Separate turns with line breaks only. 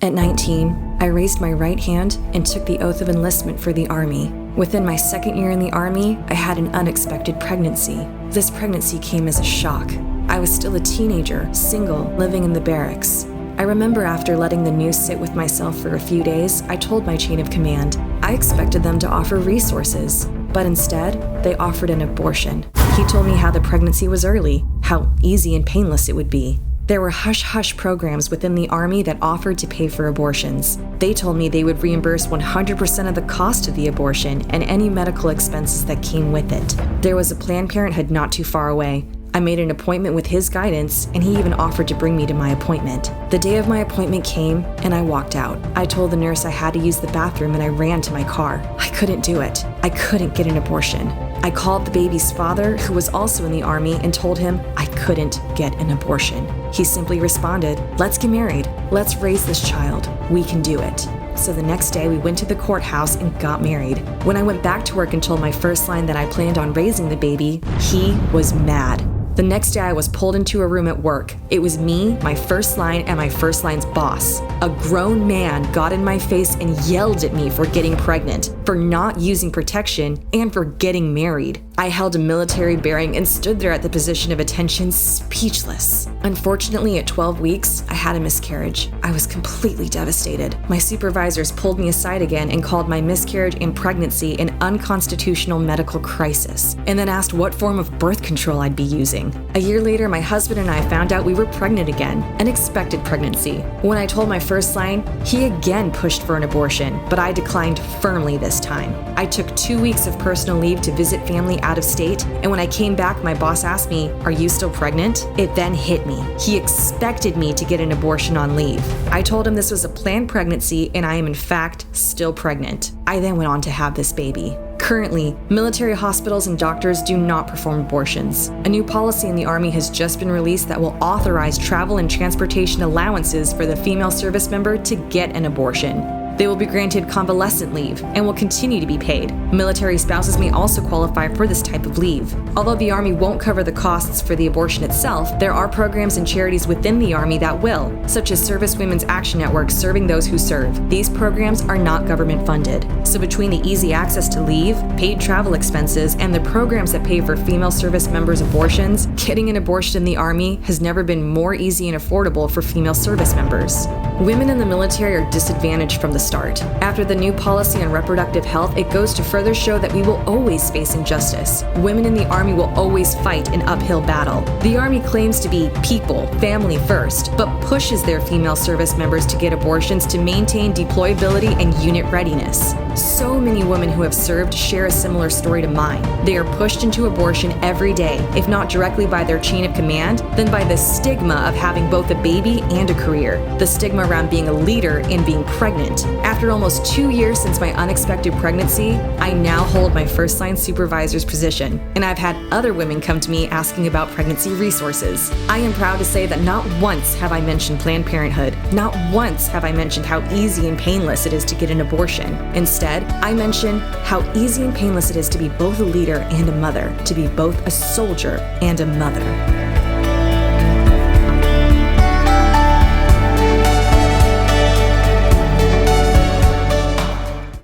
At 19, I raised my right hand and took the oath of enlistment for the Army. Within my second year in the Army, I had an unexpected pregnancy. This pregnancy came as a shock. I was still a teenager, single, living in the barracks. I remember after letting the news sit with myself for a few days, I told my chain of command. I expected them to offer resources, but instead, they offered an abortion. He told me how the pregnancy was early, how easy and painless it would be. There were hush-hush programs within the Army that offered to pay for abortions. They told me they would reimburse 100% of the cost of the abortion and any medical expenses that came with it. There was a Planned Parenthood not too far away. I made an appointment with his guidance, and he even offered to bring me to my appointment. The day of my appointment came, and I walked out. I told the nurse I had to use the bathroom, and I ran to my car. I couldn't do it. I couldn't get an abortion. I called the baby's father, who was also in the Army, and told him I couldn't get an abortion. He simply responded, "Let's get married. Let's raise this child. We can do it." So the next day, we went to the courthouse and got married. When I went back to work and told my first line that I planned on raising the baby, he was mad. The next day, I was pulled into a room at work. It was me, my first line, and my first line's boss. A grown man got in my face and yelled at me for getting pregnant, for not using protection, and for getting married. I held a military bearing and stood there at the position of attention, speechless. Unfortunately, at 12 weeks, I had a miscarriage. I was completely devastated. My supervisors pulled me aside again and called my miscarriage and pregnancy an unconstitutional medical crisis, and then asked what form of birth control I'd be using. A year later, my husband and I found out we were pregnant again, an expected pregnancy. When I told my first line, he again pushed for an abortion, but I declined firmly this time. I took 2 weeks of personal leave to visit family out of state, and when I came back, my boss asked me, "Are you still pregnant?" It then hit me. He expected me to get an abortion on leave. I told him this was a planned pregnancy, and I am in fact still pregnant. I then went on to have this baby. Currently, military hospitals and doctors do not perform abortions. A new policy in the Army has just been released that will authorize travel and transportation allowances for the female service member to get an abortion. They will be granted convalescent leave and will continue to be paid. Military spouses may also qualify for this type of leave. Although the Army won't cover the costs for the abortion itself, there are programs and charities within the Army that will, such as Service Women's Action Network serving those who serve. These programs are not government funded. So between the easy access to leave, paid travel expenses, and the programs that pay for female service members' abortions, getting an abortion in the Army has never been more easy and affordable for female service members. Women in the military are disadvantaged from the start. After the new policy on reproductive health, it goes to further show that we will always face injustice. Women in the Army will always fight an uphill battle. The Army claims to be people, family first, but pushes their female service members to get abortions to maintain deployability and unit readiness. So many women who have served share a similar story to mine. They are pushed into abortion every day, if not directly by their chain of command, then by the stigma of having both a baby and a career. The stigma around being a leader and being pregnant. After almost 2 years since my unexpected pregnancy, I now hold my first line supervisor's position, and I've had other women come to me asking about pregnancy resources. I am proud to say that not once have I mentioned Planned Parenthood. Not once have I mentioned how easy and painless it is to get an abortion. Instead, I mention how easy and painless it is to be both a leader and a mother, to be both a soldier and a mother.